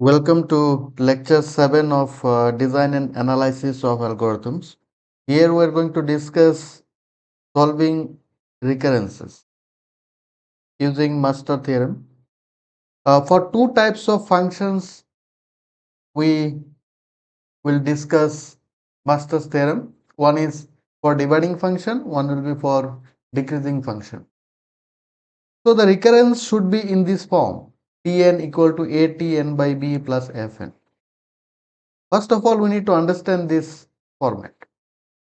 Welcome to lecture 7 of design and analysis of algorithms. Here we are going to discuss solving recurrences using master theorem. For two types of functions, we will discuss master's theorem. One is for dividing function, one will be for decreasing function. So the recurrence should be in this form, Tn equal to Atn by b plus Fn. First of all, we need to understand this format.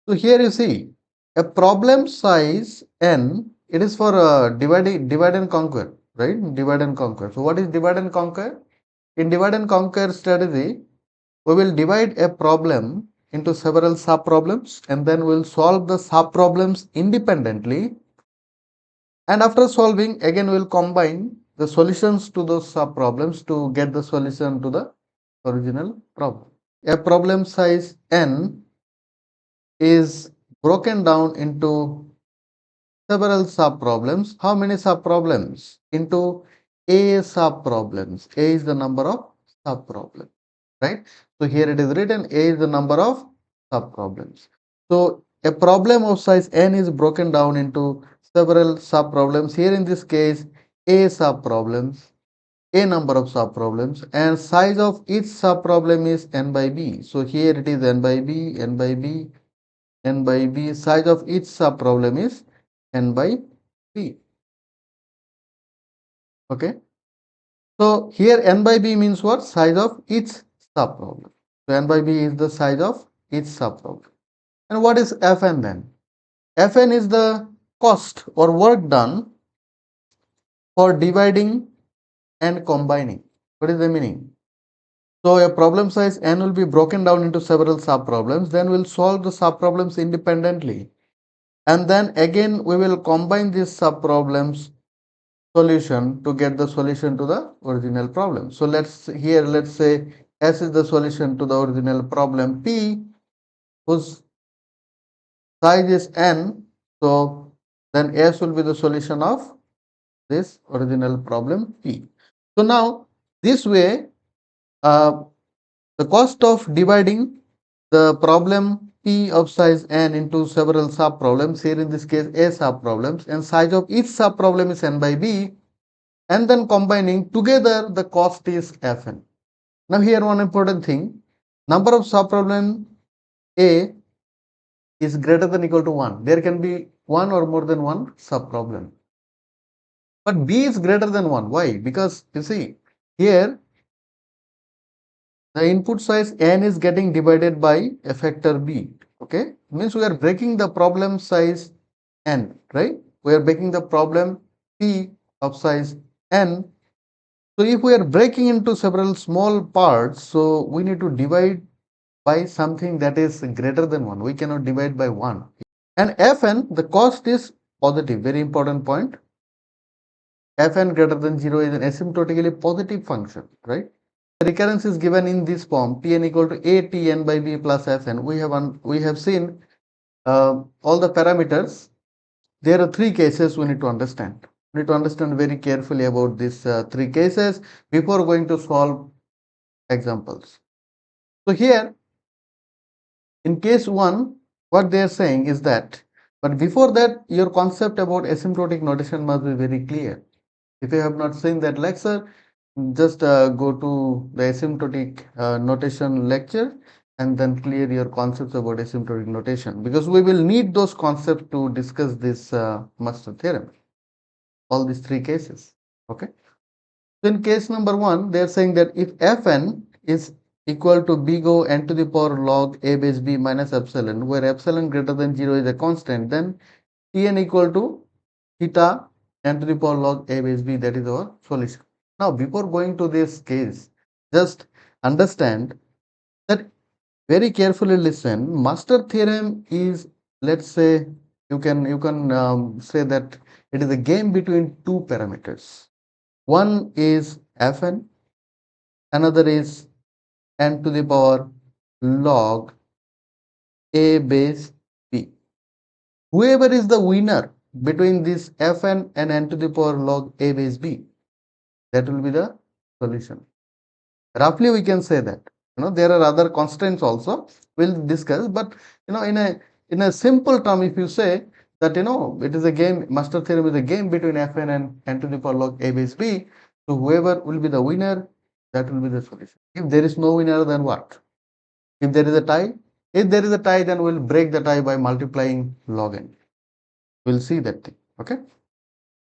So here you see a problem size n, it is for divide and conquer, right? Divide and conquer. So what is divide and conquer? In divide and conquer strategy, we will divide a problem into several sub problems and then we'll solve the sub problems independently. And after solving, again we'll combine the solutions to those sub problems to get the solution to the original problem. A problem size n is broken down into several sub problems. How many sub problems? Into A sub problems. A is the number of sub problems, right? So here it is written A is the number of sub problems. So a problem of size n is broken down into several sub problems. Here in this case, A sub problems, a number of sub problems, and size of each sub problem is n by b. So here it is n by b, n by b, n by b. Size of each sub problem is n by b. Okay. So here n by b means what? Size of each sub problem. So n by b is the size of each sub problem. And what is Fn then? Fn is the cost or work done for dividing and combining. What is the meaning? So a problem size n will be broken down into several sub problems. Then we'll solve the sub problems independently. And then again we will combine these sub problems solution to get the solution to the original problem. So let's say S is the solution to the original problem P whose size is n. So then S will be the solution of this original problem P. So now this way the cost of dividing the problem P of size n into several sub problems, here in this case A sub problems, and size of each sub problem is n by b, and then combining together the cost is Fn. Now here one important thing, number of sub problem A is greater than equal to 1. There can be one or more than one sub problem. But B is greater than 1. Why? Because you see here the input size n is getting divided by a factor b. Okay, means we are breaking the problem size n, right? We are breaking the problem p of size n. So if we are breaking into several small parts, so we need to divide by something that is greater than 1. We cannot divide by 1. And Fn, the cost is positive. Very important point. Fn greater than 0 is an asymptotically positive function, right? The recurrence is given in this form, Tn equal to A Tn by b plus Fn. We have seen all the parameters. There are three cases we need to understand. We need to understand very carefully about these three cases before going to solve examples. So here, in case 1, what they are saying is that, but before that, your concept about asymptotic notation must be very clear. If you have not seen that lecture, just go to the asymptotic notation lecture and then clear your concepts about asymptotic notation, because we will need those concepts to discuss this master theorem, all these three cases. Okay. So in case number 1, they are saying that if Fn is equal to big O n to the power log a base b minus epsilon, where epsilon greater than 0 is a constant, then Tn equal to theta n to the power log a base b, that is our solution. Now before going to this case, just understand that, very carefully listen. Master theorem is, let's say, you can say that it is a game between two parameters. One is Fn, another is n to the power log a base b. Whoever is the winner between this Fn and n to the power log a base b, that will be the solution. Roughly we can say that. There are other constraints also we'll discuss, but in a simple term, if you say that it is a game, master theorem is a game between Fn and n to the power log a base b. So whoever will be the winner, that will be the solution. If there is no winner, then what? If there is a tie, then we'll break the tie by multiplying log n. We'll see that thing. Okay.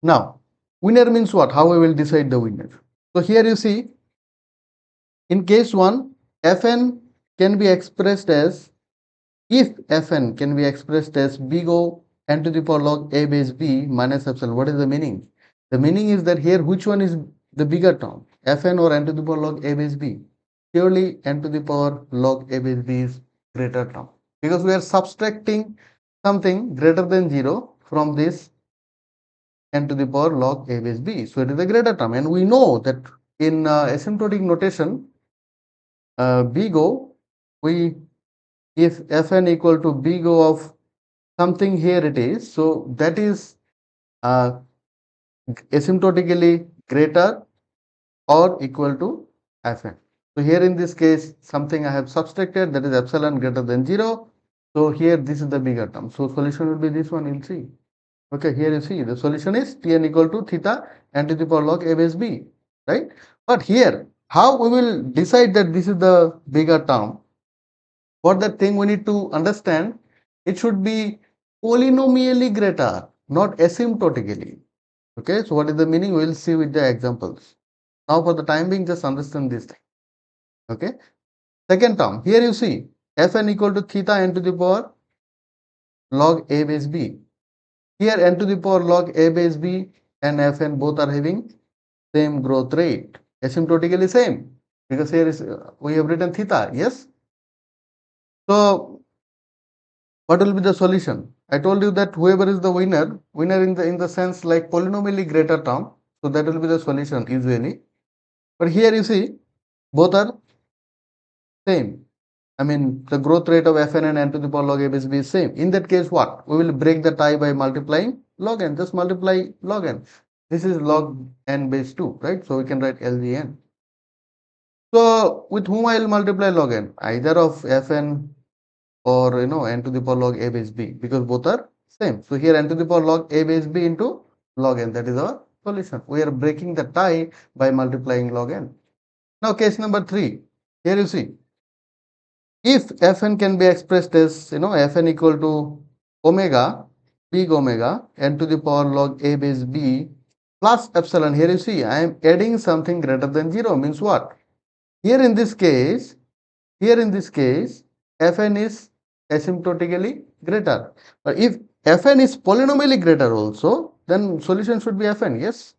Now, winner means what? How we will decide the winner? So here you see, in case 1, Fn can be expressed as, if Fn can be expressed as big O n to the power log a base b minus epsilon. What is the meaning? The meaning is that here which one is the bigger term, Fn or n to the power log a base b? Surely n to the power log a base b is greater term, because we are subtracting something greater than 0 from this n to the power log a base b. So it is a greater term, and we know that in asymptotic notation, big O, we, if Fn equal to big O of something, here it is, so that is asymptotically greater or equal to Fn. So here in this case, something I have subtracted, that is epsilon greater than 0. So here this is the bigger term. So solution will be this one, you'll see. Okay, here you see the solution is Tn equal to theta n to the power log a base b, right? But here, how we will decide that this is the bigger term? For that thing, we need to understand it should be polynomially greater, not asymptotically. Okay, so what is the meaning? We will see with the examples. Now for the time being, just understand this thing. Okay, second term, here you see Fn equal to theta n to the power log a base b. Here n to the power log a base b and Fn both are having same growth rate, asymptotically same, because here is we have written theta. Yes. So what will be the solution? I told you that whoever is the winner in the sense like polynomially greater term, so that will be the solution usually. But here you see both are same. I mean, the growth rate of Fn and n to the power log a base b is same. In that case, what? We will break the tie by multiplying log n. Just multiply log n. This is log n base 2, right? So we can write LGN. So with whom I will multiply log n? Either of Fn or n to the power log a base b, because both are same. So here n to the power log a base b into log n, that is our solution. We are breaking the tie by multiplying log n. Now case number 3, here you see, if Fn can be expressed as Fn equal to omega, big omega n to the power log a base b plus epsilon. Here you see I am adding something greater than 0, means what? Here in this case, Fn is asymptotically greater. But if Fn is polynomially greater also, then solution should be Fn. Yes.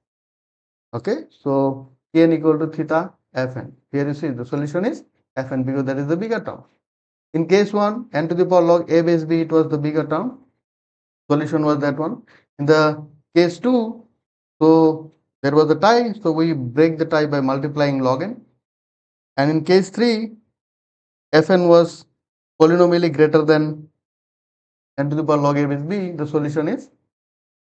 Okay. So Tn equal to theta Fn. Here you see the solution is Fn, because that is the bigger term. In case 1, n to the power log a base b, it was the bigger term. Solution was that one. In the case 2, so there was a tie, so we break the tie by multiplying log n. And in case 3, Fn was polynomially greater than n to the power log a base b. The solution is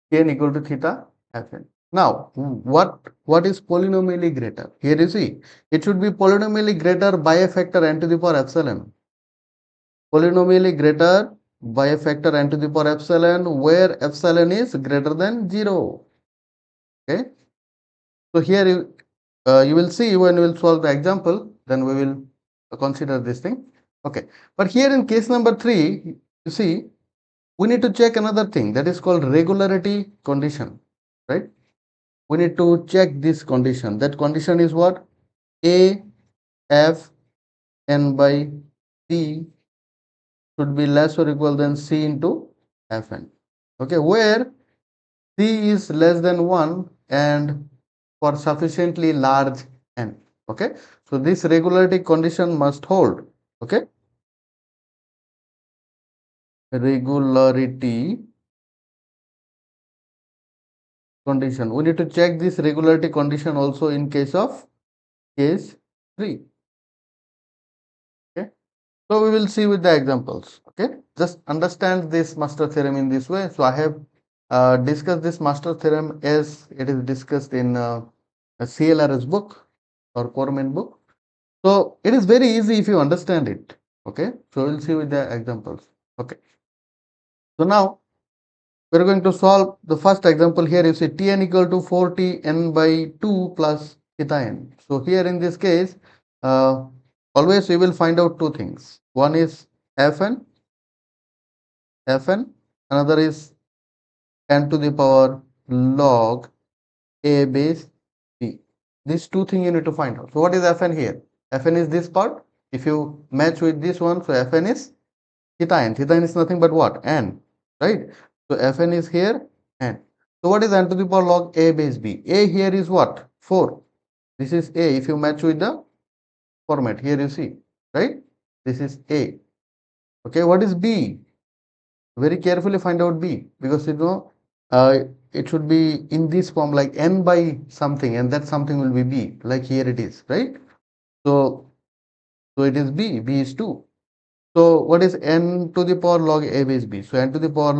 Kn equal to theta Fn. Now, what is polynomially greater? Here you see, it should be polynomially greater by a factor n to the power epsilon. Polynomially greater by a factor n to the power epsilon, where epsilon is greater than 0. Okay. So here you will see when we will solve the example, then we will consider this thing. Okay. But here in case number 3, you see, we need to check another thing, that is called regularity condition, right? We need to check this condition. That condition is what? A f n by c should be less or equal than c into Fn. Okay, where c is less than 1 and for sufficiently large n. Okay, so this regularity condition must hold. Okay, regularity condition. We need to check this regularity condition also in case of case 3. Okay, so we will see with the examples. Okay, just understand this master theorem in this way. So I have discussed this master theorem as it is discussed in a CLRS book or Corman book. So it is very easy if you understand it. Okay, so we'll see with the examples. Okay, so now we're going to solve the first example. Here you see Tn equal to 4Tn by 2 plus theta n. So here in this case, uh, always we will find out two things. One is Fn, another is n to the power log a base b. These two things you need to find out. So what is Fn here? Fn is this part. If you match with this one, so Fn is theta n. Theta n is nothing but what? N, right? So Fn is here, n. So what is n to the power log a base b? A here is what? 4. This is a. If you match with the format, here you see, right? This is a. Okay, what is b? Very carefully find out b, because uh, it should be in this form like n by something, and that something will be b, like here it is, right? So it is b is 2. So what is n to the power log a base b? So n to the power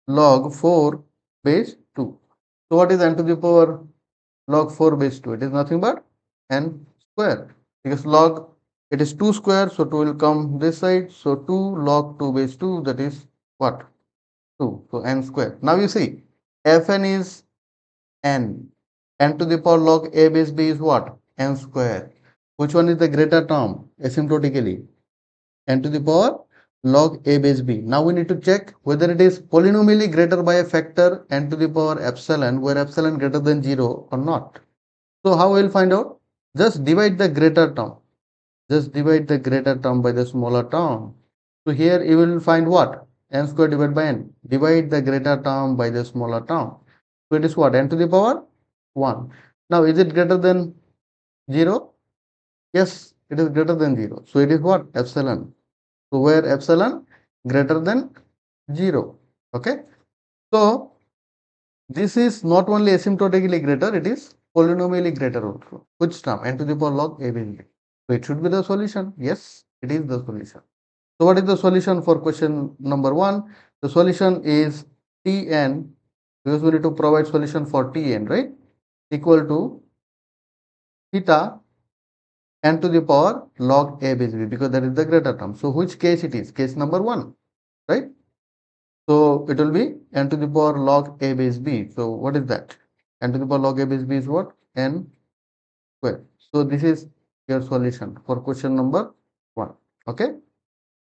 log 4 base 2. So what is n to the power log 4 base 2? It is nothing but n square, because log it is 2 square, so 2 will come this side. So 2 log 2 base 2, that is what? 2. So n square. Now you see Fn is n. N to the power log a base b is what? N square. Which one is the greater term asymptotically? N to the power log a base b. Now we need to check whether it is polynomially greater by a factor n to the power epsilon, where epsilon greater than 0 or not. So how we will find out? Just divide the greater term. Just divide the greater term by the smaller term. So here you will find what? N square divided by n. Divide the greater term by the smaller term. So it is what? N to the power 1. Now is it greater than 0? Yes, it is greater than 0. So it is what? Epsilon. So where epsilon greater than 0. Okay. So this is not only asymptotically greater, it is polynomially greater also. Which term? N to the power log a base b. So it should be the solution. Yes, it is the solution. So what is the solution for question number 1? The solution is Tn, because we need to provide solution for Tn, right? Equal to theta n to the power log a base b, because that is the greater term. So which case it is? Case number 1, right? So it will be n to the power log a base b. So what is that? N to the power log a base b is what? N square. So this is your solution for question number 1. Okay.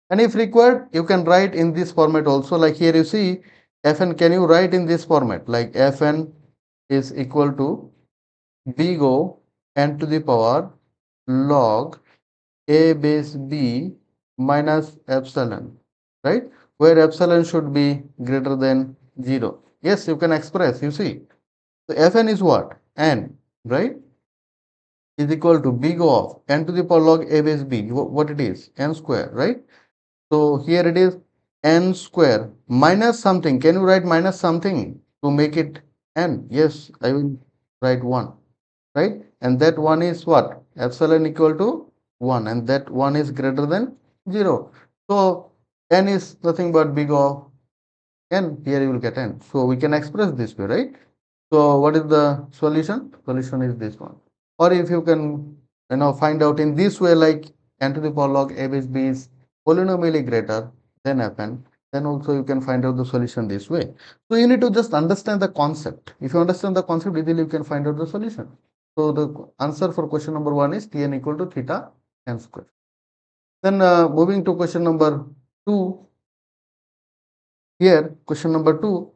And if required, you can write in this format also. Like here you see Fn, can you write in this format? Like Fn is equal to big O n to the power log a base b minus epsilon, right? Where epsilon should be greater than 0. Yes, you can express, you see. So Fn is what? N, right? Is equal to big O of n to the power log a base b. What it is? N square, right? So here it is n square minus something. Can you write minus something to make it n? Yes, I will write 1, right? And that 1 is what? Epsilon equal to 1, and that 1 is greater than 0. So n is nothing but big O n. Here you will get n. So we can express this way, right? So what is the solution? Solution is this one. Or if you can find out in this way, like n to the power log a base b is polynomially greater than Fn, then also you can find out the solution this way. So you need to just understand the concept. If you understand the concept, easily you can find out the solution. So the answer for question number 1 is Tn equal to theta n square. Then moving to question number 2. Here question number 2.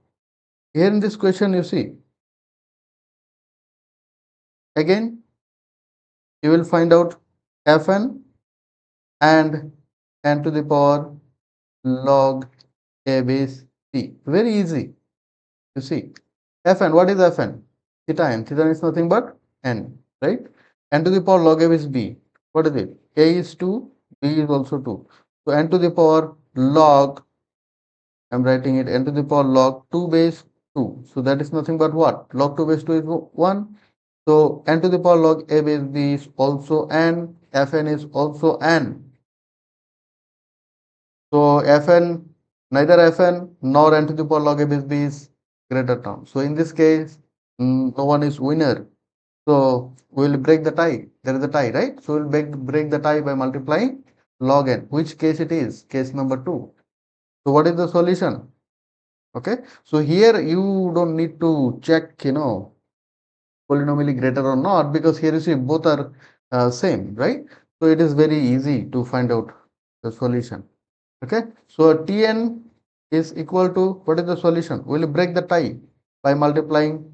Here in this question you see, again you will find out Fn and n to the power log a base b. Very easy. You see, Fn, what is Fn? Theta n. Theta n is nothing but n, right? N to the power log a base b. What is it? A is 2, b is also 2. So n to the power log, I'm writing it n to the power log 2 base 2. So that is nothing but what? Log 2 base 2 is 1. So n to the power log a base b is also n. Fn is also n. So Fn, neither Fn nor n to the power log a base b is greater term. So in this case, no one is winner. So we will break the tie. There is a tie, right? So we will break the tie by multiplying log n. Which case it is? Case number 2. So what is the solution? Okay. So here you don't need to check, polynomially greater or not, because here you see both are same, right? So it is very easy to find out the solution. Okay. So Tn is equal to, what is the solution? We will break the tie by multiplying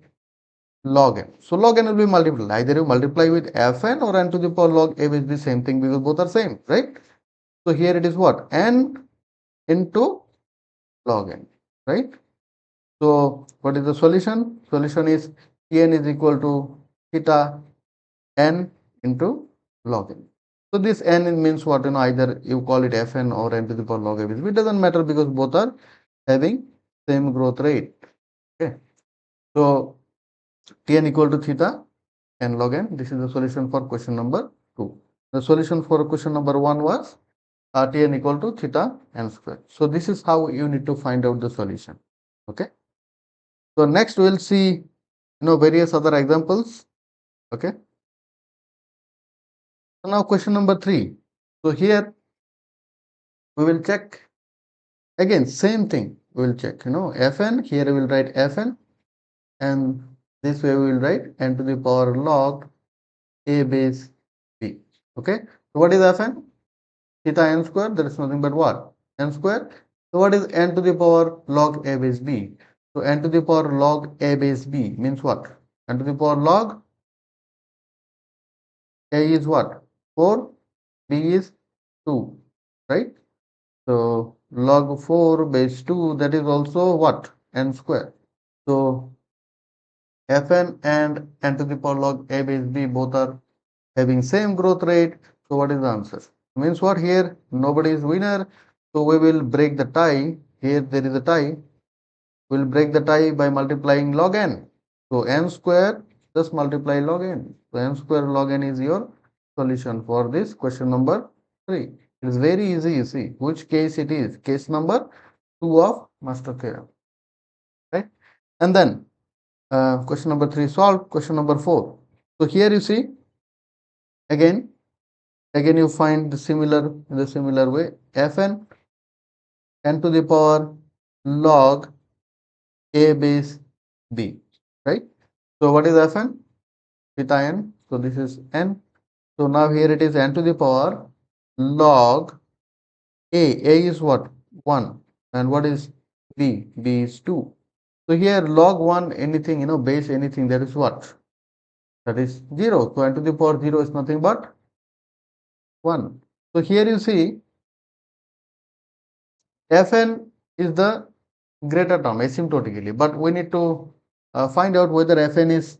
log n. So log n will be multiplied. Either you multiply with fn or n to the power log a is the same thing, because both are same, right? So here it is what? N into log n, right? So what is the solution? Solution is Tn is equal to theta n into log n. So this n means what? Either you call it fn or n to the power log a. It doesn't matter, because both are having same growth rate. Okay. So Tn equal to theta n log n. This is the solution for question number 2. The solution for question number 1 was Tn equal to theta n square. So this is how you need to find out the solution. Okay. So next we will see various other examples. Okay. So now question number 3. So here we will check again same thing. We will check fn. Here we will write fn, and this way we will write n to the power log a base b. Okay. So what is fn? Theta n square. There is nothing but what? N square. So what is n to the power log a base b? So n to the power log a base b means what? N to the power log a is what? 4, b is 2, right? So log 4 base 2, that is also what? N square. So fn and n to the power log a base b both are having same growth rate. So what is the answer? Means what? Here nobody is winner. So we will break the tie. Here there is a tie. We will break the tie by multiplying log n. So n square just multiply log n. So n square log n is your solution for this question number 3. It is very easy. You see which case it is. Case number 2 of master theorem, right? And then question number 3 solved. Question number 4. So here you see again you find the similar way fn n to the power log a base b, right? So what is fn? Theta n. So this is n. So now here it is n to the power log a. A is what? 1. And what is b? B is 2. So here log 1 anything, base anything, that is what? That is 0. So n to the power 0 is nothing but 1. So here you see fn is the greater term asymptotically, but we need to find out whether fn is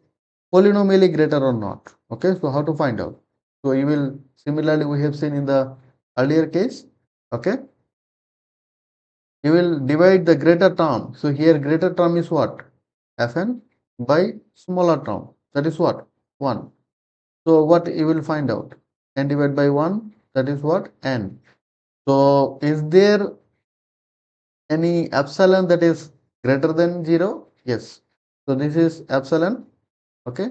polynomially greater or not. Okay, so how to find out? So you will similarly we have seen in the earlier case. Okay, you will divide the greater term. So here greater term is what? Fn by smaller term, that is what? 1. So what you will find out? N divided by 1, that is what? N. So is there any epsilon that is greater than 0? Yes. So this is epsilon, okay,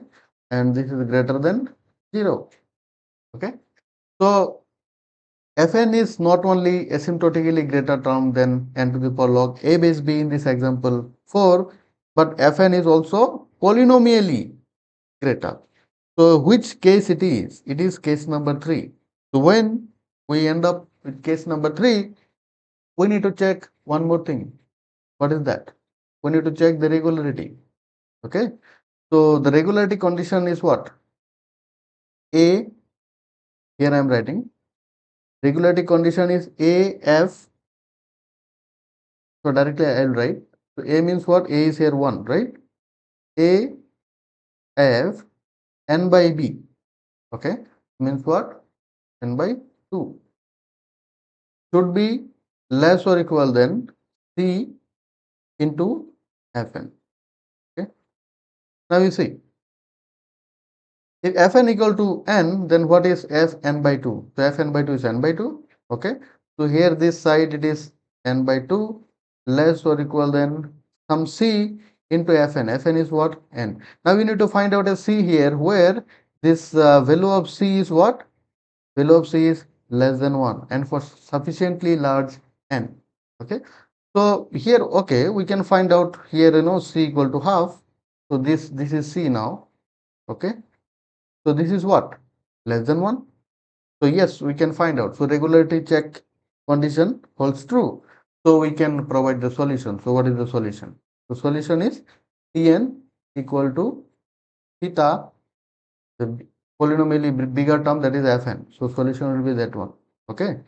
and this is greater than 0. Okay. So fn is not only asymptotically greater term than n to the power log a base b in this example 4, but fn is also polynomially greater. So which case it is? It is case number 3. So when we end up with case number 3, we need to check one more thing. What is that? We need to check the regularity. Okay. So the regularity condition is what? A, here I am writing. Regularity condition is A, F. So directly I will write. So A means what? A is here 1, right? A, F, N by B. Okay. Means what? N by 2. Should be less or equal than C into Fn. Okay. Now you see, if Fn equal to n, then what is Fn by 2? So Fn by 2 is n by 2. Okay. So here this side it is n by 2 less or equal than some C into Fn. Fn is what? N. Now we need to find out a C here where this value of C is what? Value of C is less than 1 and for sufficiently large N. Okay. So here, okay, we can find out here, C equal to half. So this is C now. Okay. So this is what? Less than 1. So yes, we can find out. So regularity check condition holds true. So we can provide the solution. So what is the solution? The solution is Tn equal to theta, the polynomially bigger term, that is Fn. So solution will be that one. Okay.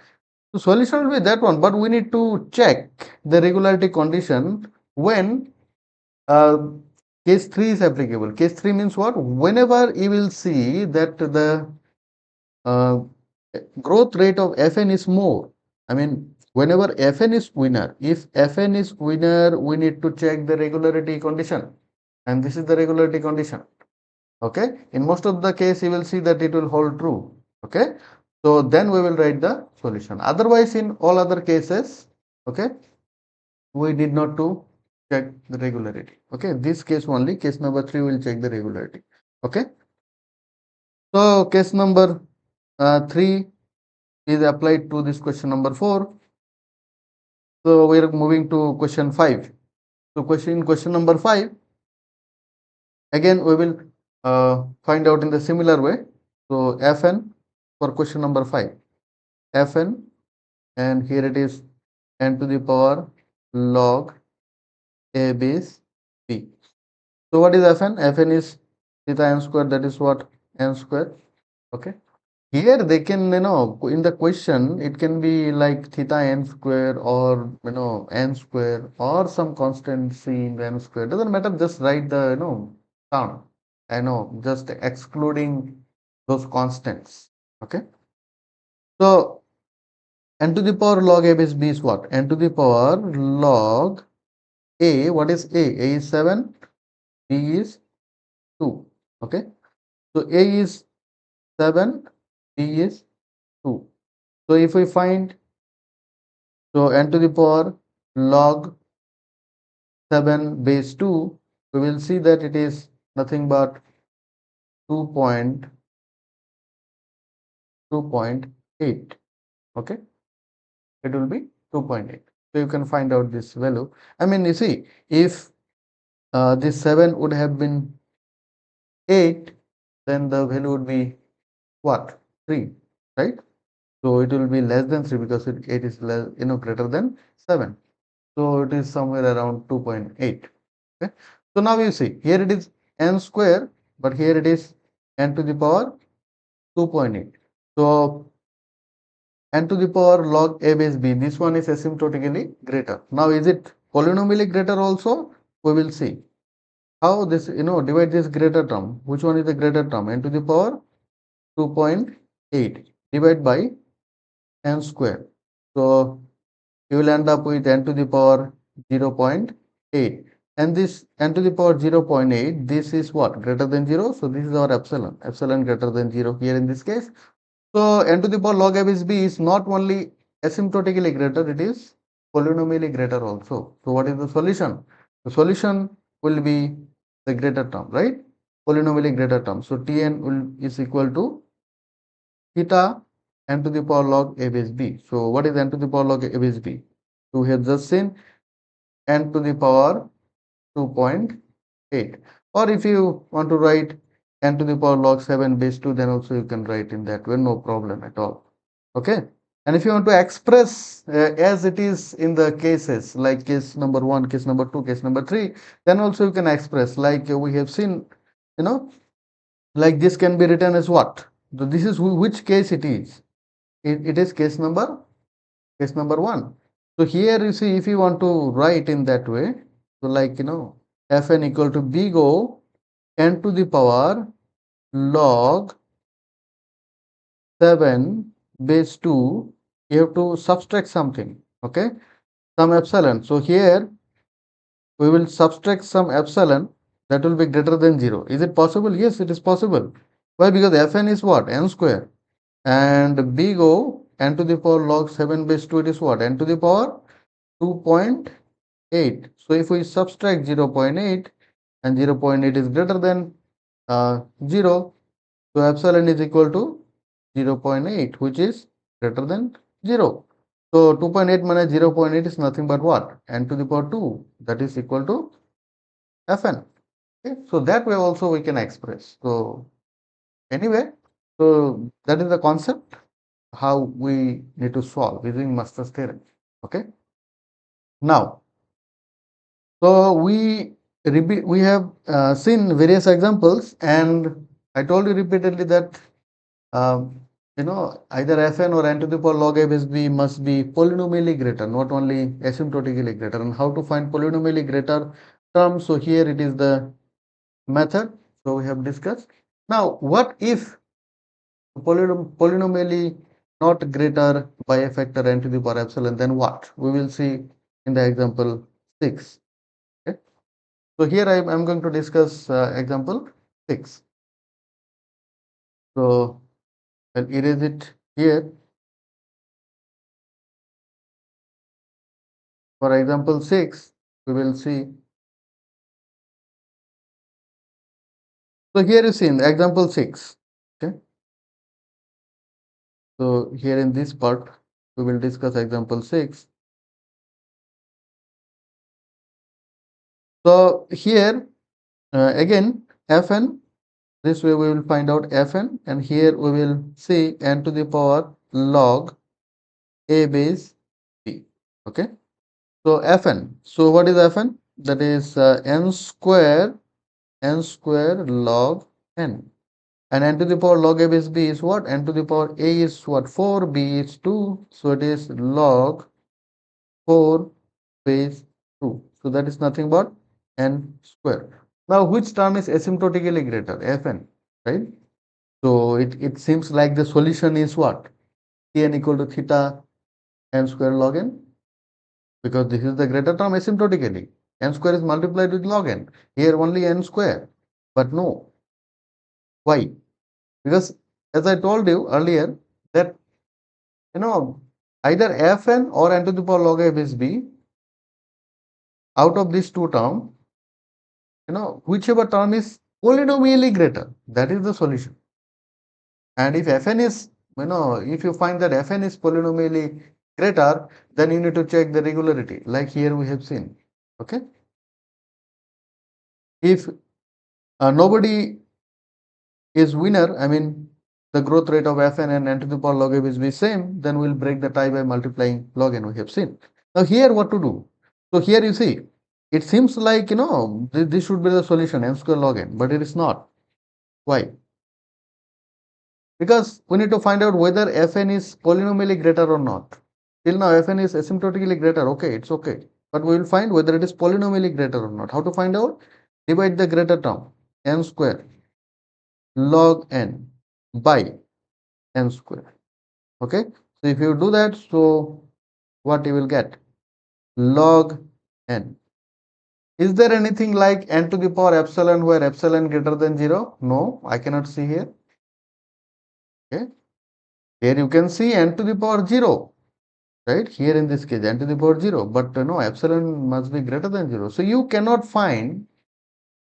So solution will be that one, but we need to check the regularity condition when case 3 is applicable. Case 3 means what? Whenever you will see that the uh, growth rate of Fn is more. I mean, whenever Fn is winner, if Fn is winner, we need to check the regularity condition, and this is the regularity condition. Okay, in most of the case you will see that it will hold true. Okay, so then we will write the solution. Otherwise, in all other cases, okay, we did not to check the regularity. Okay, this case only, case number 3 will check the regularity. Okay, so case number 3 is applied to this question number 4. So we are moving to question 5. So question number 5, again we will find out in the similar way. So Fn for question number 5, Fn, and here it is n to the power log a base b. So what is Fn? Fn is theta n square, that is what? N square. Okay. Here they can, in the question, it can be like theta n square or, n square or some constant c in the n square. Doesn't matter, just write the, term. Just excluding those constants. Okay. So, n to the power log a base b is what? N to the power log a, what is a? A is 7, b is 2. Okay. So, a is 7, b is 2. So if we find, so n to the power log 7 base 2, we will see that it is nothing but 2.8. Okay, it will be 2.8. So you can find out this value. I mean, you see, if this 7 would have been 8, then the value would be what? 3, right? So it will be less than 3 because 8 is less, greater than 7. So it is somewhere around 2.8. Okay. So now you see, here it is n square, but here it is n to the power 2.8. So n to the power log a base b, this one is asymptotically greater. Now is it polynomially greater also? We will see how this, divide this greater term. Which one is the greater term? N to the power 2.8 divided by n square. So you will end up with n to the power 0.8, and this n to the power 0.8, this is what? Greater than 0. So this is our epsilon greater than 0 here in this case. So n to the power log a base b is not only asymptotically greater, it is polynomially greater also. So what is the solution? The solution will be the greater term, right? Polynomially greater term. So Tn is equal to theta n to the power log a base b. So what is n to the power log a base b? So we have just seen n to the power 2.8, or if you want to write n to the power log 7 base 2, then also you can write in that way, no problem at all. Okay. And if you want to express as it is in the cases like case number 1, case number 2, case number 3, then also you can express like we have seen, like this can be written as what? So this is which case it is. It is case number 1. So here you see, if you want to write in that way, so like, Fn equal to big O n to the power log 7 base 2, you have to subtract something, okay, some epsilon. So here we will subtract some epsilon that will be greater than 0. Is it possible? Yes, it is possible. Why? Because Fn is what? N square, and big O n to the power log 7 base 2, it is what? N to the power 2.8. So if we subtract 0.8, and 0.8 is greater than 0. So epsilon is equal to 0.8, which is greater than 0. So 2.8 minus 0.8 is nothing but what? N to the power 2, that is equal to Fn. Okay? So that way also we can express. So anyway, so that is the concept how we need to solve using Master's theorem. Okay. Now, so we have seen various examples, and I told you repeatedly that either Fn or n to the power log a base b must be polynomially greater, not only asymptotically greater. And how to find polynomially greater term? So here it is the method. So we have discussed. Now, what if polynomially not greater by a factor n to the power epsilon? Then what? We will see in the example 6. Okay. So here I am going to discuss example 6. So I'll erase it here. For example 6, we will see. So here you see in example 6. Okay. So here in this part, we will discuss example 6. So here again Fn, this way we will find out Fn, and here we will see n to the power log a base b. Okay. So Fn. So what is Fn? That is n square log n. And n to the power log a base b is what? N to the power a is what? 4, b is 2. So it is log 4 base 2. So that is nothing but n square. Now, which term is asymptotically greater? Fn, right? So it seems like the solution is what? Tn equal to theta n square log n, because this is the greater term asymptotically. N square is multiplied with log n. Here only n square. But no. Why? Because as I told you earlier that either Fn or n to the power log a base b, out of these two terms, whichever term is polynomially greater, that is the solution. And if Fn is, if you find that Fn is polynomially greater, then you need to check the regularity, like here we have seen. Okay. If nobody is winner, I mean the growth rate of Fn and n to the power log a is be same, then we'll break the tie by multiplying log n, we have seen. Now here what to do? So here you see, it seems like this should be the solution, n square log n, but it is not. Why? Because we need to find out whether Fn is polynomially greater or not. Till now Fn is asymptotically greater, okay, it's okay. But we will find whether it is polynomially greater or not. How to find out? Divide the greater term, n square log n by n square. Okay. So if you do that, so what you will get? Log n. Is there anything like n to the power epsilon where epsilon greater than 0? No, I cannot see here. Okay. Here you can see n to the power 0. Right, here in this case n to the power 0, but no, epsilon must be greater than 0. So you cannot find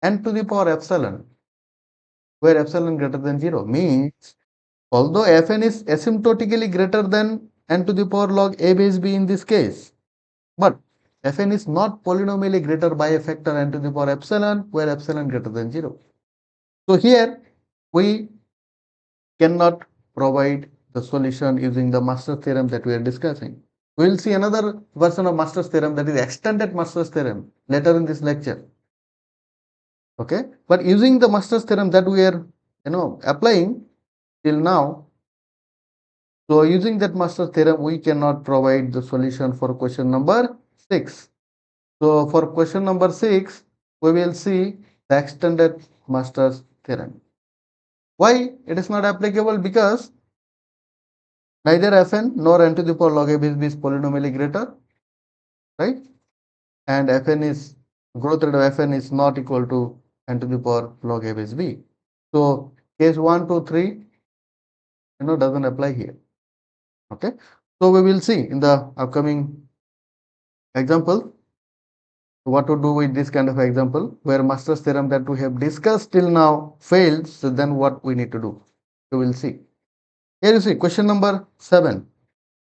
n to the power epsilon where epsilon greater than 0, means although Fn is asymptotically greater than n to the power log a base b in this case, but Fn is not polynomially greater by a factor n to the power epsilon where epsilon greater than 0. So here we cannot provide the solution using the Master's theorem that we are discussing. We will see another version of Master's theorem, that is extended Master's theorem, later in this lecture. Okay, but using the Master's theorem that we are applying till now, so using that Master's theorem we cannot provide the solution for question number 6. So for question number 6 we will see the extended Master's theorem. Why it is not applicable? Because neither Fn nor n to the power log a base b is polynomially greater, right? And Fn is, growth rate of Fn is not equal to n to the power log a base b. So case 1, 2, 3 doesn't apply here. Okay. So we will see in the upcoming example What to do with this kind of example where Master's theorem that we have discussed till now fails, so then what we need to do? You will see. Here you see question number 7.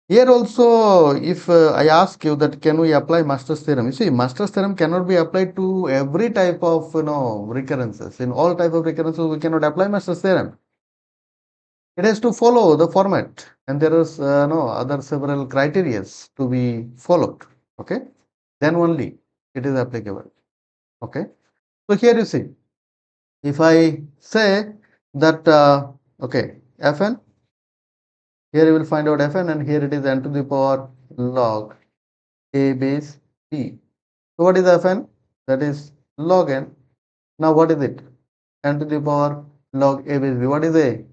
Here also, if I ask you that can we apply Master's theorem, you see Master's theorem cannot be applied to every type of recurrences. In all type of recurrences, we cannot apply Master's theorem. It has to follow the format, and there is no other several criterias to be followed. Okay, then only it is applicable. Okay, so here you see, if I say that okay, Fn, here you will find out Fn, and here it is n to the power log a base b. So what is Fn? That is log n. Now what is it? N to the power log a base b. What is a?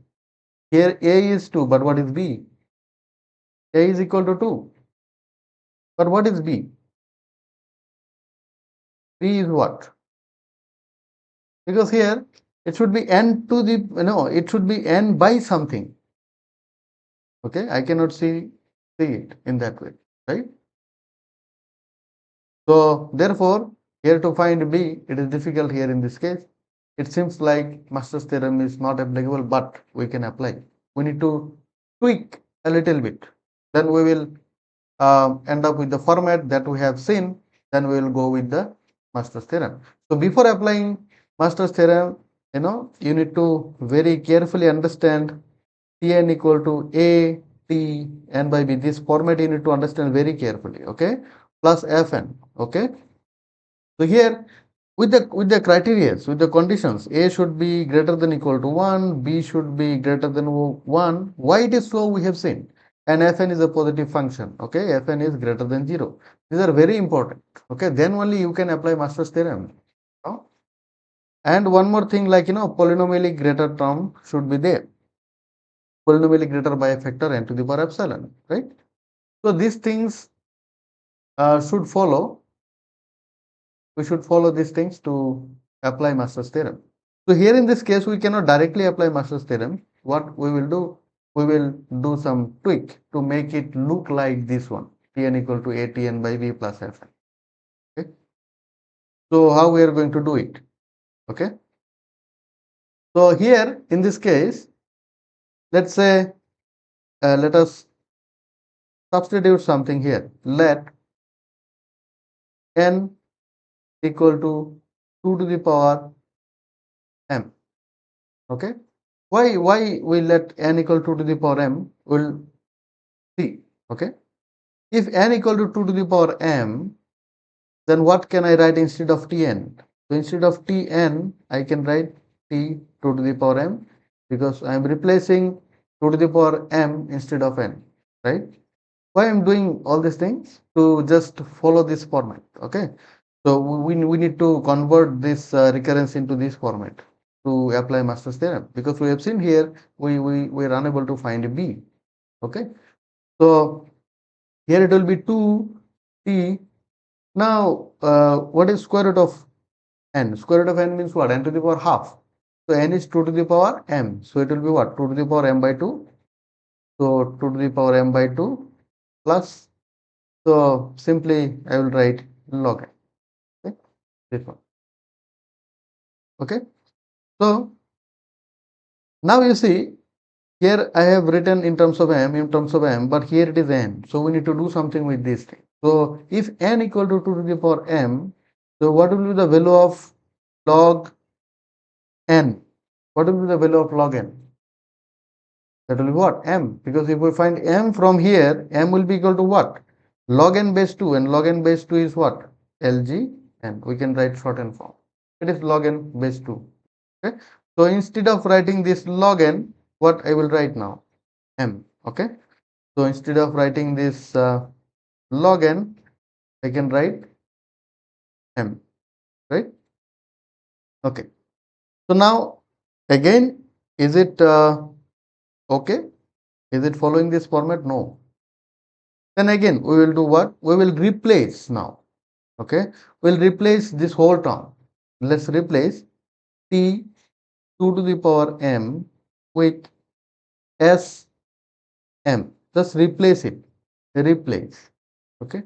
Here a is 2, but what is b? A is equal to 2. But what is b? B is what? Because here it should be n to the, it should be n by something. Okay, I cannot see it in that way, right? So therefore, here to find b, it is difficult here in this case. It seems like Master's theorem is not applicable, but we can apply. We need to tweak a little bit. Then we will end up with the format that we have seen. Then we will go with the Master's theorem. So before applying Master's theorem, you need to very carefully understand Tn equal to A, T, n by b. This format you need to understand very carefully. Okay, plus Fn. Okay. So here with the criteria, with the conditions, a should be greater than equal to 1, b should be greater than 1. Why it is so we have seen, and Fn is a positive function. Okay, Fn is greater than 0. These are very important. Okay, then only you can apply Master's theorem. And one more thing, like polynomially greater term should be there, polynomially greater by a factor n to the power epsilon, right? So these things should follow. We should follow these things to apply Master's theorem. So here in this case, we cannot directly apply Master's theorem. What we will do, we will do some tweak to make it look like this one, Tn equal to a Tn by b plus Fn. Okay. So how we are going to do it? Okay. So here in this case, let's say, let us substitute something here. Let n equal to 2 to the power m. Okay. Why we let n equal to 2 to the power m? We'll see. Okay. If n equal to 2 to the power m, then what can I write instead of Tn? So instead of Tn, I can write T 2 to the power m, because I am replacing 2 to the power m instead of n, right? Why I am doing all these things? To just follow this format. Okay. So we need to convert this recurrence into this format to apply Master's theorem, because we have seen here we are unable to find b. Okay. So here it will be 2t. Now what is square root of n? Square root of n means what? N to the power half. So n is 2 to the power m. So it will be what? 2 to the power m by 2. So 2 to the power m by 2 plus. So simply I will write log n. Okay. This one. Okay. So now you see, here I have written in terms of m, but here it is n. So we need to do something with this thing. So if n equal to 2 to the power m, so what will be the value of log n? What will be the value of log n? That will be what? M. Because if we find m from here, m will be equal to what? Log n base 2, and log n base 2 is what? Lg, and we can write shortened form. It is log n base 2. Okay. So instead of writing this log n, what I will write now? M. Okay. So instead of writing this log n, I can write m. Right. Okay. So now again, is it okay? Is it following this format? No. Then again, we will do what? We will replace now. Okay. We'll replace this whole term. Let's replace t 2 to the power m with s m. Just replace it. Replace. Okay.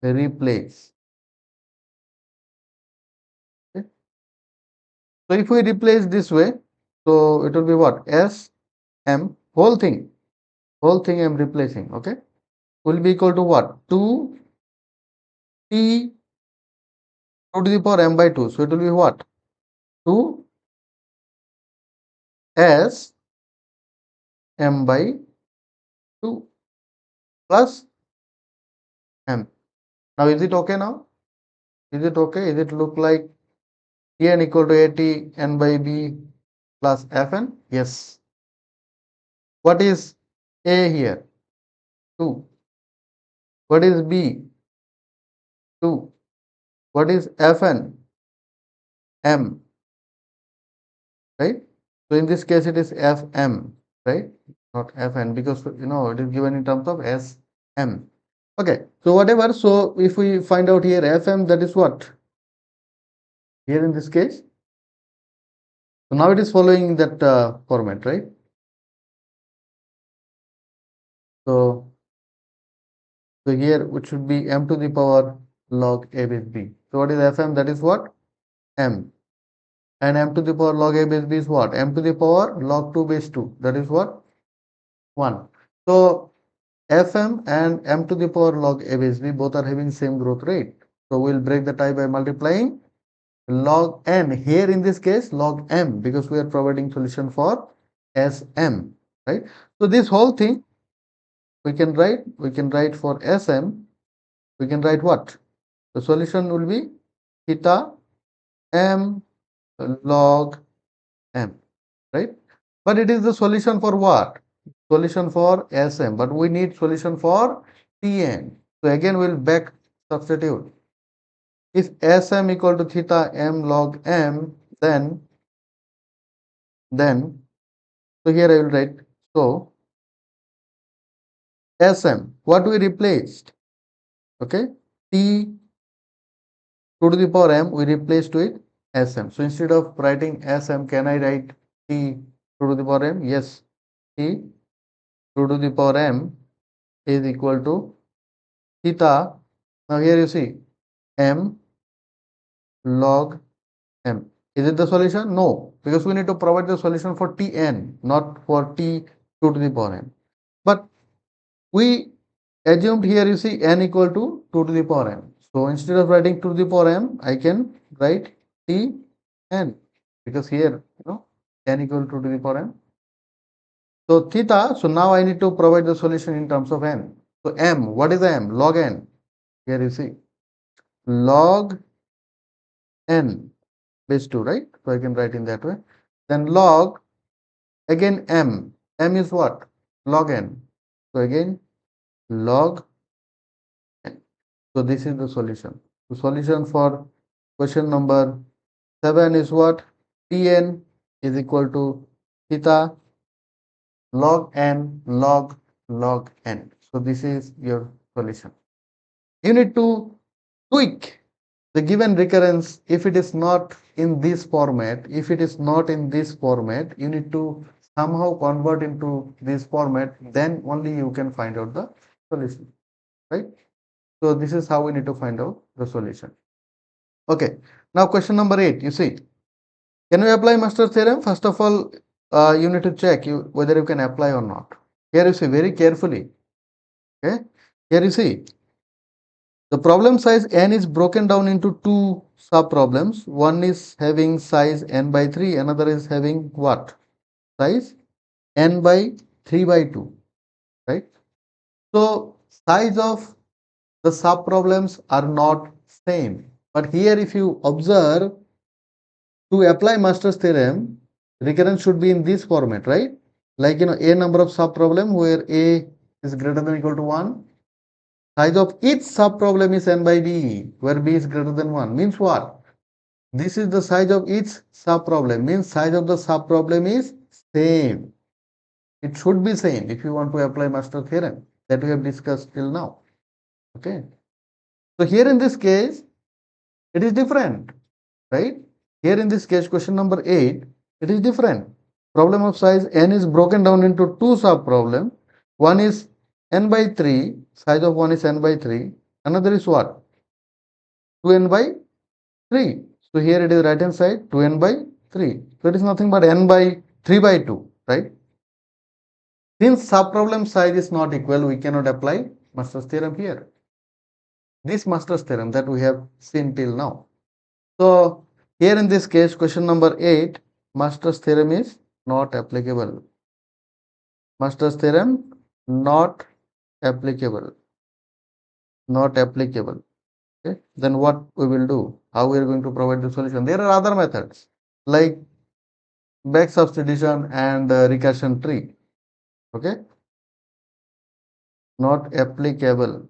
Replace. So if we replace this way, so it will be what? S M whole thing I am replacing, okay, will be equal to what? 2 T 2 to the power m by 2. So it will be what? 2 S m by 2 plus m. Now is it okay now? Is it okay? Is it look like Tn equal to At n by b plus Fn? Yes. What is A here? 2. What is B? 2. What is Fn? M. Right? So in this case it is Fm, right? Not Fn, because it is given in terms of Sm. Okay, so whatever. So if we find out here Fm, that is what? Here in this case. So now it is following that format, right? So here it should be m to the power log a base b. So what is Fm? That is what? M. And m to the power log a base b is what? M to the power log 2 base 2. That is what? 1. So Fm and m to the power log a base b both are having same growth rate. So we'll break the tie by multiplying log n. Here in this case log m, because we are providing solution for Sm, right? So this whole thing we can write for Sm, we can write what? The solution will be theta m log m, right? But it is the solution for what? Solution for Sm, but we need solution for Tn. So again we'll back substitute. If Sm equal to theta m log m, then so here I will write, so Sm, what we replaced? Okay, T 2 to the power m, we replaced with Sm. So instead of writing Sm, can I write T 2 to the power m? Yes, T 2 to the power m is equal to theta. Now here you see m log m. Is it the solution? No, because we need to provide the solution for Tn, not for T 2 to the power m. But we assumed here you see n equal to 2 to the power m. So instead of writing 2 to the power m, I can write Tn, because here n equal to 2 to the power m. So theta, so now I need to provide the solution in terms of n. So m, what is the m? Log n. Here you see log n base 2, right? So I can write in that way. Then log, again m. M is what? Log n. So again log n. So this is the solution. The solution for question number 7 is what? Tn is equal to theta log n log n. So this is your solution. You need to tweak the given recurrence. If it is not in this format, you need to somehow convert into this format, then only you can find out the solution, right? So this is how we need to find out the solution. Okay, now question number 8, you see, can we apply Master's theorem? First of all, you need to check whether you can apply or not. Here you see very carefully. Okay, here you see the problem size n is broken down into two sub problems. One is having size n by 3, another is having what? Size n by 3 by 2, right? So size of the sub problems are not same. But here if you observe, to apply Master's theorem, recurrence should be in this format, right? Like a number of sub problem where a is greater than or equal to 1. Size of each sub problem is n by b, where b is greater than 1. Means what? This is the size of each sub problem. Means size of the sub problem is same. It should be same if you want to apply Master's theorem that we have discussed till now. Okay. So here in this case, it is different, right? Here in this case, question number 8, it is different. Problem of size n is broken down into two sub problems. One is n by 3, size of one is n by 3. Another is what? 2n by 3. So here it is right hand side 2n by 3. So it is nothing but n by 3 by 2, right? Since subproblem size is not equal, we cannot apply Master's theorem here. This Master's theorem that we have seen till now. So here in this case, question number 8, Master's theorem is not applicable. Master's theorem not applicable. Not applicable. Okay. Then what we will do? How we are going to provide the solution? There are other methods like back substitution and recursion tree. Okay. Not applicable.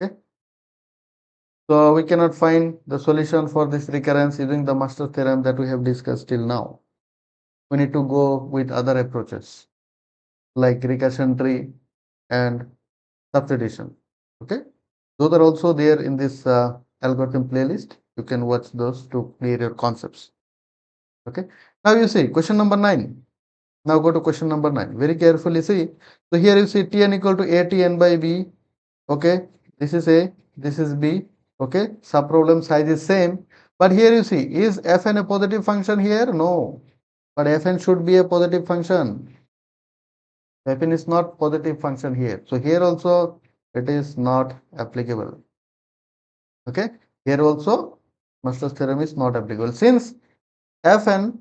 Okay. So we cannot find the solution for this recurrence using the Master's theorem that we have discussed till now. We need to go with other approaches like recursion tree and substitution. Okay. Those are also there in this algorithm playlist. You can watch those to clear your concepts. Okay. Now you see question number 9. Now go to question number 9. Very carefully see. So here you see Tn equal to Atn by B. Okay. This is A. This is B. Okay. Subproblem size is same. But here you see, is Fn a positive function here? No. But Fn should be a positive function. Fn is not positive function here. So here also it is not applicable. Okay. Here also Master's theorem is not applicable since Fn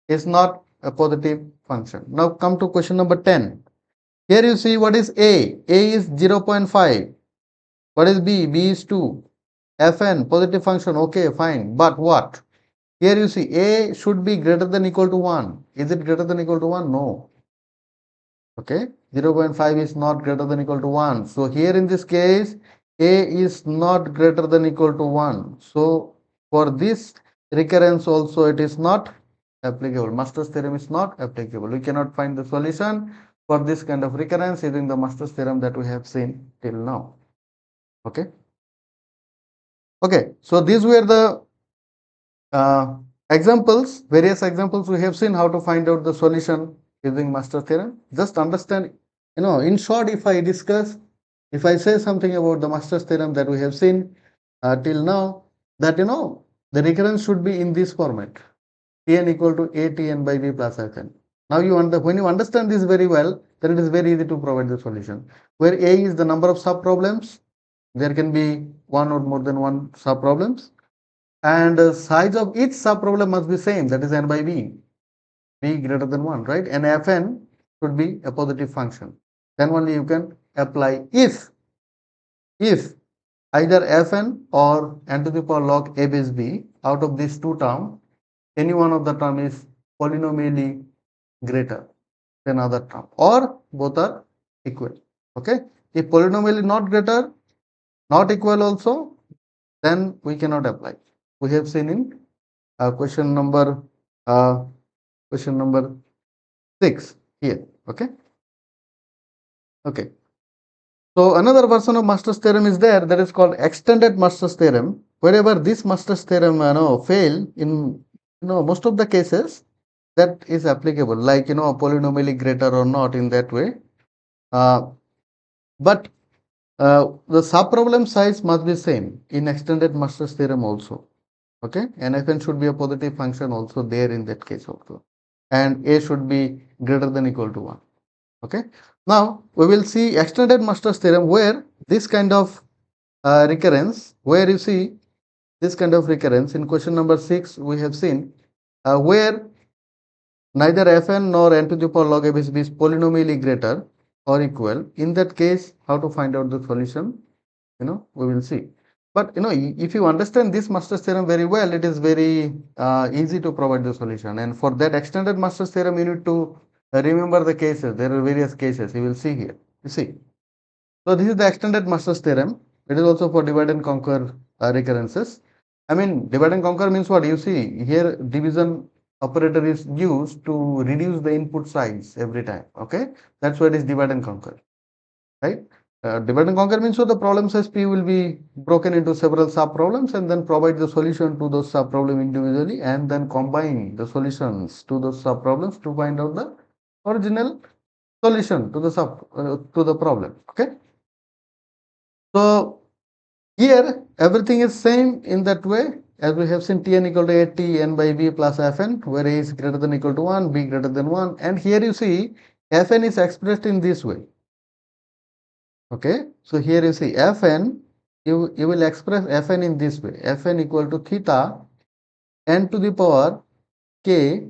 is not a positive function. Now come to question number 10. Here you see what is A. A is 0.5. What is B? B is 2. Fn positive function. Okay, fine. But what? Here you see A should be greater than equal to 1. Is it greater than equal to 1? No. Okay. 0.5 is not greater than equal to 1. So here in this case, A is not greater than equal to 1. So for this recurrence also it is not applicable. Master's theorem is not applicable. We cannot find the solution for this kind of recurrence using the Master's theorem that we have seen till now. Okay. Okay. So these were the examples, various examples we have seen how to find out the solution using Master's theorem. Just understand, in short, if I say something about the Master's theorem that we have seen till now, that the recurrence should be in this format. Tn equal to Atn by B plus Fn. Now when you understand this very well, then it is very easy to provide the solution. Where A is the number of subproblems, there can be one or more than one subproblems, and the size of each subproblem must be same, that is n by b, b greater than 1, right? And Fn should be a positive function. Then only you can apply if either Fn or n to the power log a base b out of these two terms, any one of the term is polynomially greater than other term or both are equal. Okay. If polynomially not greater, not equal also, then we cannot apply. We have seen in question number 6 here. Okay. Okay. So another version of Master's theorem is there, that is called extended Master's theorem. Wherever this Master's theorem fail in most of the cases, that is applicable, like polynomially greater or not in that way. But the subproblem size must be same in extended Master's theorem also. Okay, and Fn should be a positive function also there in that case also, and A should be greater than equal to 1. Okay, now we will see extended Master's theorem where this kind of recurrence, where you see this kind of recurrence in question number 6 we have seen where neither Fn nor n to the power log a base b is polynomially greater or equal. In that case, how to find out the solution, we will see. But if you understand this Master's theorem very well, it is very easy to provide the solution. And for that extended Master's theorem, you need to remember the cases. There are various cases you will see here. You see. So this is the extended Master's theorem. It is also for divide and conquer recurrences. I mean, divide and conquer means what? You see here, division operator is used to reduce the input size every time. Okay, that's why it is divide and conquer, right? Divide and conquer means so the problem size P will be broken into several sub problems and then provide the solution to those sub problems individually and then combine the solutions to those sub problems to find out the original solution to the problem. Okay. So here everything is same in that way. as we have seen Tn equal to at n by b plus Fn, where a is greater than equal to 1, b greater than 1, and here you see Fn is expressed in this way. Okay, so here you see Fn, you will express Fn in this way, Fn equal to theta n to the power k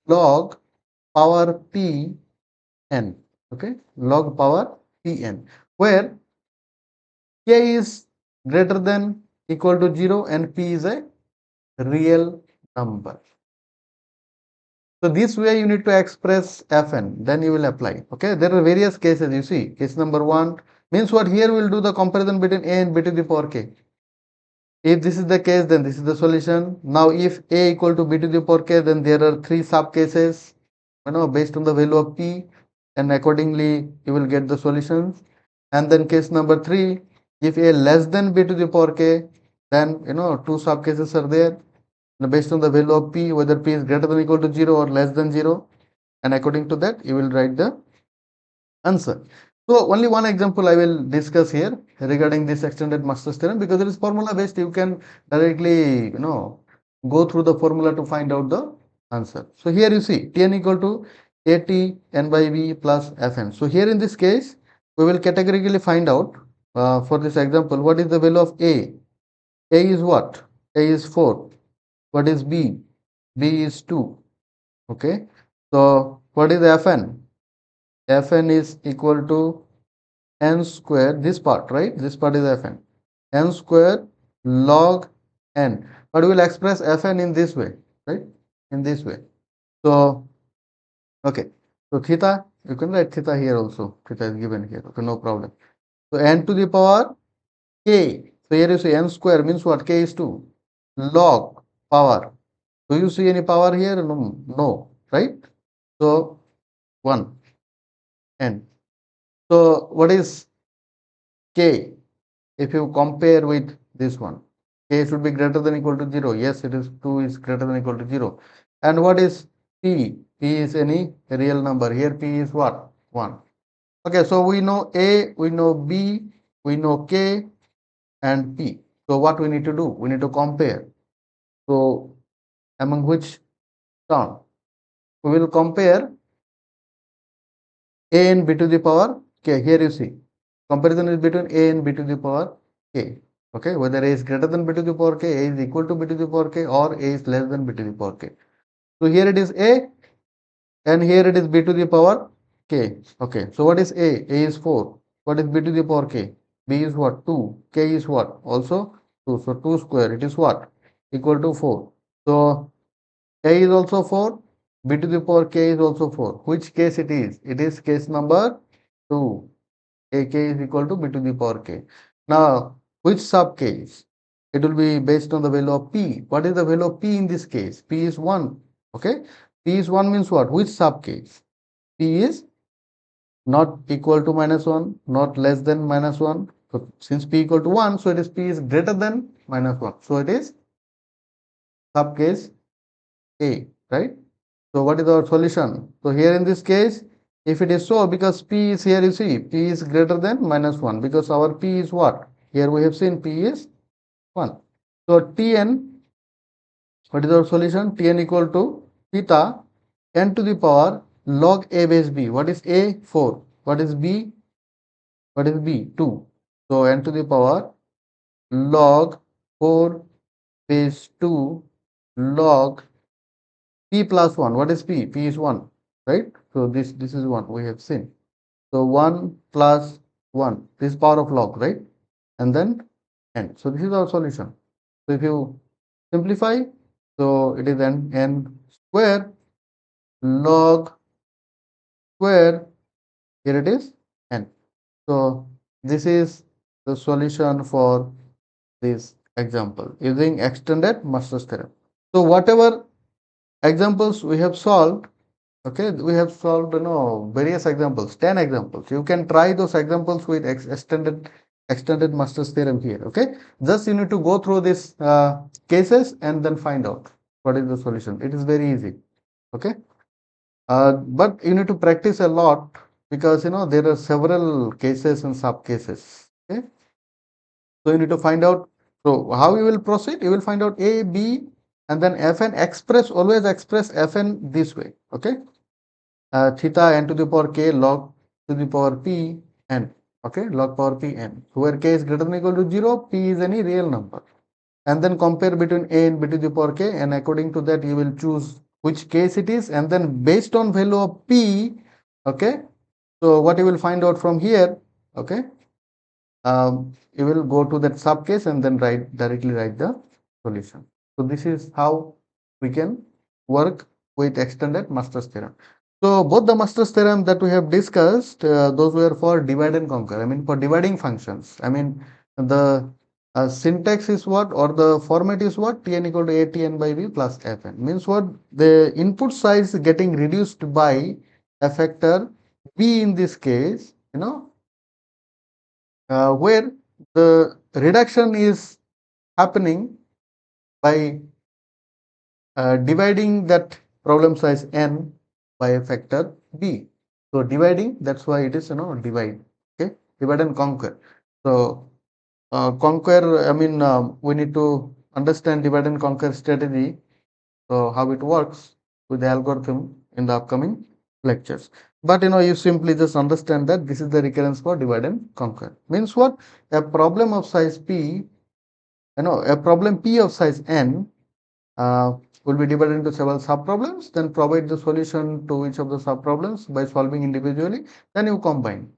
log power p n, okay, log power p n, where k is greater than equal to 0 and p is a real number. So this way you need to express Fn, then you will apply. Okay, there are various cases. You see, case number 1 means what? Here we will do the comparison between a and b to the power k. If this is the case, then this is the solution. Now, if a equal to b to the power k, then there are 3 sub cases, based on the value of p, and accordingly you will get the solutions. And then case number 3, if a less than b to the power k, then 2 sub cases are there. Based on the value of p, whether p is greater than equal to 0 or less than 0, and according to that you will write the answer. So only one example I will discuss here regarding this extended master's theorem, because it is formula based. You can directly go through the formula to find out the answer. So here you see Tn equal to at n by b plus Fn. So here in this case we will categorically find out for this example what is the value of a. A is what? A is 4. What is b? B is 2. Okay, so what is Fn? Fn is equal to n square, this part, right? This part is Fn, n square log n, but we will express Fn in this way, right? In this way. So okay, so theta, you can write theta here also. Theta is given here. Okay, no problem. So n to the power k. So here you see n square means what? K is 2 log power. Do you see any power here? No, right? So 1 n. So what is k? If you compare with this one, k should be greater than equal to 0. Yes, it is 2 is greater than equal to 0. And what is p? P is any real number. Here p is what? 1. Okay, so we know a, we know b, we know k and p. So what we need to do? We need to compare. So among which term? We will compare a and b to the power k. Here you see comparison is between a and b to the power k. Okay, whether a is greater than b to the power k, a is equal to b to the power k, or a is less than b to the power k. So here it is a and here it is b to the power k. Okay, so what is a? A is 4. What is b to the power k? B is what? 2. K is what? Also 2. So 2 square, it is what? Equal to 4. So a is also 4. B to the power k is also 4. Which case it is? It is case number 2. A k is equal to b to the power k. Now, which sub case? It will be based on the value of p. What is the value of p in this case? P is 1. Okay, p is 1 means what? Which sub case? P is not equal to -1, not less than -1. So since p equal to 1, so it is p is greater than -1. So it is sub case A, right? So what is our solution? So here in this case, if it is so, because p is here, you see, p is greater than -1, because our p is what? Here we have seen p is 1. So Tn, what is our solution? Tn equal to theta n to the power log a base b. What is a? 4. What is b? What is b? 2. So n to the power log 4 base 2 log p plus 1. What is p? P is 1, right? So this is 1 we have seen. So 1 plus 1, this power of log, right? And then n. So this is our solution. So if you simplify, so it is n square log square, here it is n. So this is the solution for this example using extended master's theorem. So whatever examples we have solved, okay, we have solved various examples, 10 examples. You can try those examples with extended master's theorem here. Okay, just you need to go through these cases and then find out what is the solution. It is very easy. Okay, but you need to practice a lot, because there are several cases and sub cases. Okay, so you need to find out So how you will proceed? You will find out A, B, and then Fn always express Fn this way. Okay. Theta n to the power k log to the power p n. Okay, log power p n. Where k is greater than or equal to 0, p is any real number. And then compare between a and b to the power k, and according to that you will choose which case it is, and then based on value of p, okay, so what you will find out from here, okay, you will go to that sub case and then directly write the solution. So this is how we can work with extended Master's theorem. So both the Master's theorem that we have discussed, those were for divide and conquer. I mean for dividing functions. I mean the syntax is what, or the format is what, Tn equal to Atn by b plus Fn. Means what, the input size getting reduced by a factor b in this case, where the reduction is happening by dividing that problem size n by a factor b. So dividing, that's why it is divide. Okay, divide and conquer. So conquer, I mean we need to understand divide and conquer strategy. So how it works with the algorithm in the upcoming lectures. But you simply just understand that this is the recurrence for divide and conquer. Means what? A problem of size p, a problem p of size n will be divided into several subproblems, then provide the solution to each of the subproblems by solving individually. Then you combine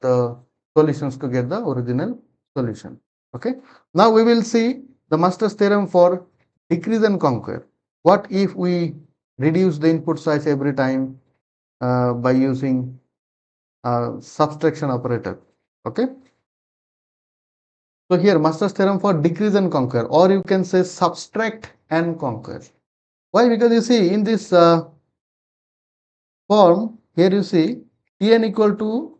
the solutions to get the original solution. Okay. Now we will see the Master's theorem for decrease and conquer. What if we reduce the input size every time by using subtraction operator? Okay. So here Master's theorem for decrease and conquer, or you can say subtract and conquer. Why? Because you see in this form here you see Tn equal to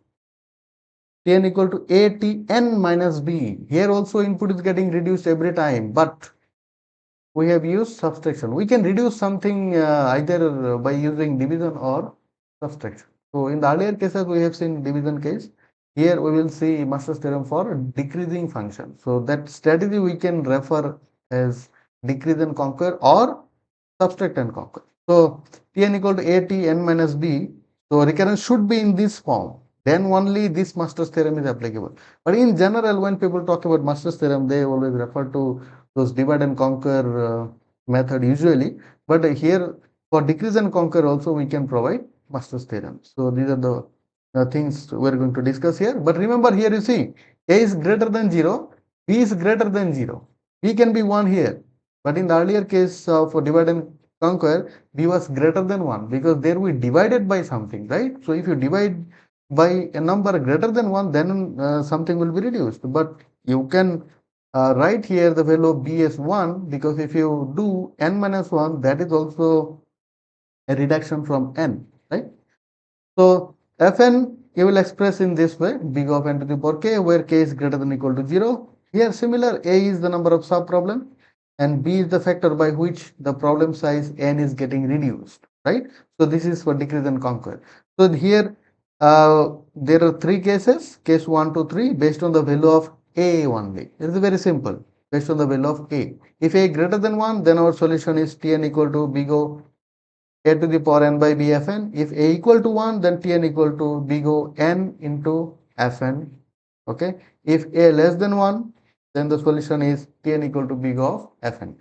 Atn minus b. Here also input is getting reduced every time, but we have used subtraction. We can reduce something either by using division or subtraction. So in the earlier cases we have seen division case. Here we will see Master's theorem for decreasing function. So that strategy we can refer as decrease and conquer or subtract and conquer. So Tn equal to Atn minus b. So recurrence should be in this form. Then only this Master's theorem is applicable. But in general, when people talk about Master's theorem, they always refer to those divide and conquer method usually. But here for decrease and conquer also we can provide Master's theorem. So these are the things we are going to discuss here. But remember here you see a is greater than 0, b is greater than 0. b can be 1 here. But in the earlier case for divide and conquer, b was greater than 1 because there we divided by something, right? So if you divide by a number greater than 1, then something will be reduced. But you can write here the value of b as 1 because if you do n minus 1, that is also a reduction from n, right? So Fn you will express in this way, big of n to the power k, where k is greater than or equal to 0. Here similar, a is the number of subproblem and b is the factor by which the problem size n is getting reduced, right? So this is for decrease and conquer. So here there are three cases, case 1, 2, 3, based on the value of a only. It is very simple, based on the value of a. If a greater than 1, then our solution is Tn equal to big O a to the power n by b fn. If a equal to 1, then Tn equal to big O n into fn. Okay. If a less than 1, then the solution is Tn equal to big O of fn.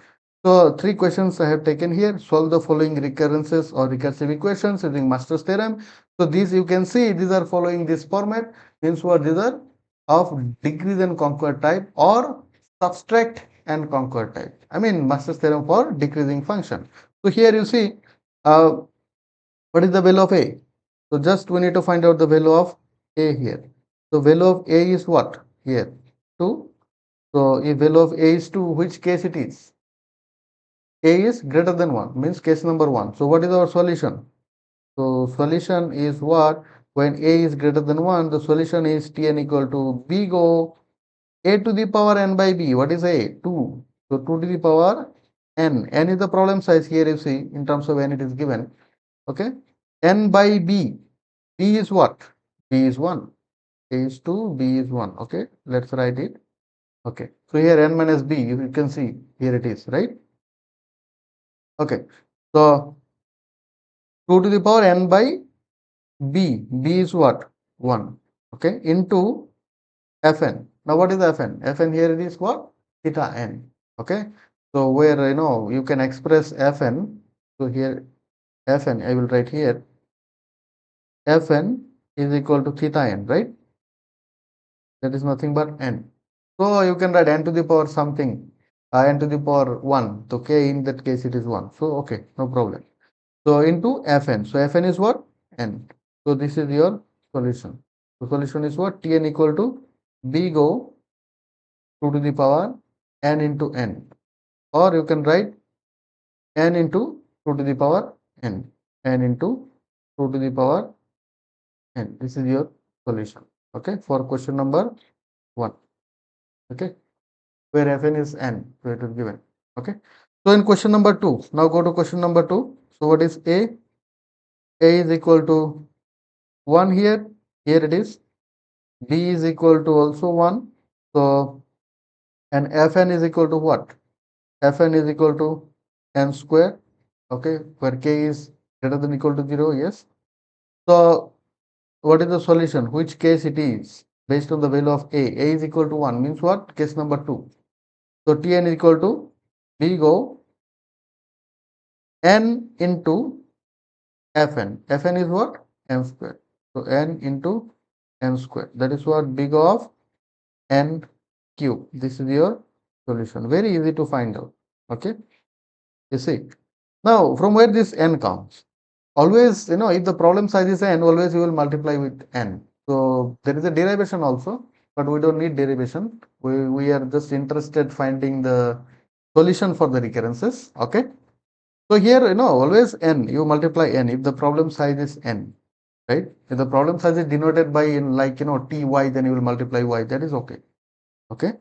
So three questions I have taken here. Solve the following recurrences or recursive equations using Master's theorem. So these you can see these are following this format. Means what, these are of decrease and conquer type or subtract and conquer type. I mean Master's theorem for decreasing function. So here you see what is the value of a? So just we need to find out the value of a here. So value of a is what? Here 2. So if value of a is 2, which case it is? A is greater than 1 means case number 1. So what is our solution? So solution is what? When a is greater than 1, the solution is Tn equal to big O a to the power n by b. What is a? 2. So 2 to the power n. N is the problem size here you see in terms of n it is given. Okay. N by b. B is what? B is 1. A is 2, B is 1. Okay. Let's write it. Okay, so here n minus b, you can see here it is, right? Okay, so 2 to the power n by b is what? 1. Okay, into Fn. Now what is Fn? Fn here it is what? Theta n. Okay, so where you can express Fn. So here Fn, I will write here Fn is equal to theta n, right? That is nothing but n. So you can write n to the power something, n to the power 1. So k in that case it is 1. So okay, no problem. So into Fn. So Fn is what? N. So this is your solution. The solution is what? Tn equal to b go 2 to the power n into n. Or you can write n into 2 to the power n. n into 2 to the power n. This is your solution. Okay, for question number 1. Okay, where Fn is n. So it is given. Okay. So in question number 2, now go to question number 2. So what is A? A is equal to 1 here. Here it is. B is equal to also 1. So, and Fn is equal to what? Fn is equal to n square. Okay, where k is greater than equal to 0. Yes. So, what is the solution? Which case it is? Based on the value of A. A is equal to 1 means what? Case number 2. So, Tn is equal to B go n into Fn. Fn is what? N square. So, n into n square. That is what big of n cube. This is your solution. Very easy to find out. Okay. You see. Now, from where this n comes? Always, if the problem size is n, always you will multiply with n. So, there is a derivation also, but we don't need derivation. We are just interested finding the solution for the recurrences. Okay. So, here, always n, you multiply n if the problem size is n, right? If the problem size is denoted by like, ty, then you will multiply y. That is okay. Okay.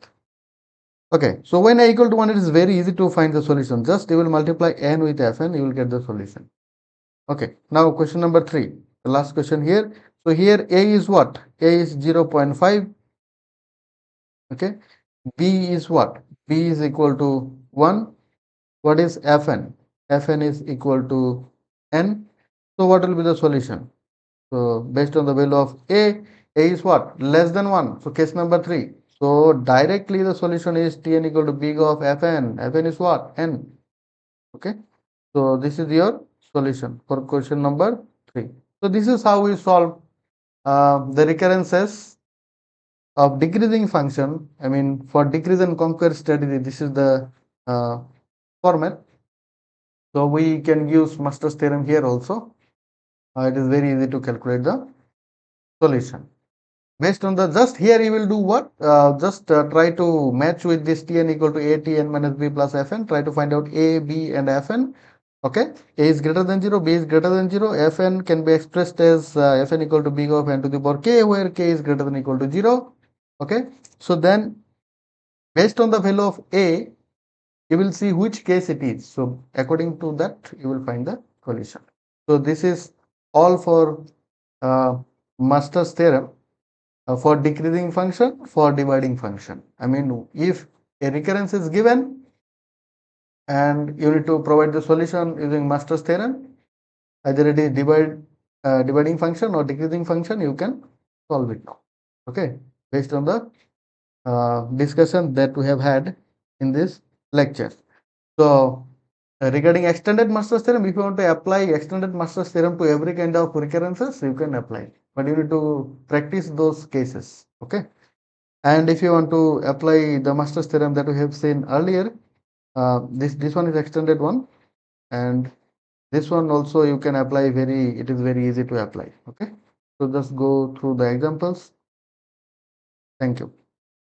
Okay, so when I equal to 1, it is very easy to find the solution. Just you will multiply n with Fn, you will get the solution. Okay, now question number 3, the last question here. So here A is what? A is 0.5. Okay, B is what? B is equal to 1. What is Fn? Fn is equal to n. So what will be the solution? So based on the value of A is what? Less than 1. So case number 3. So directly the solution is Tn equal to big of Fn. Fn is what? N. Okay. So this is your solution for question number 3. So this is how we solve the recurrences of decreasing function. I mean, for decrease and conquer strategy, this is the format. So we can use Master's theorem here also. It is very easy to calculate the solution. Based on the just here you will do what? Just try to match with this Tn equal to A Tn minus B plus Fn. Try to find out A, B and Fn. Okay, A is greater than 0, B is greater than 0. Fn can be expressed as Fn equal to big of n to the power k, where k is greater than equal to 0. Okay, so then based on the value of A, you will see which case it is. So according to that, you will find the solution. So this is all for Master's theorem. For decreasing function, for dividing function. I mean, if a recurrence is given and you need to provide the solution using Master's theorem, either it is dividing function or decreasing function, you can solve it now. Okay, based on the discussion that we have had in this lecture. So regarding extended Master's theorem, if you want to apply extended Master's theorem to every kind of recurrences, you can apply, but you need to practice those cases. Okay. And if you want to apply the Master's theorem that we have seen earlier, this one is extended one, and this one also you can apply it is very easy to apply. Okay, so just go through the examples. Thank you.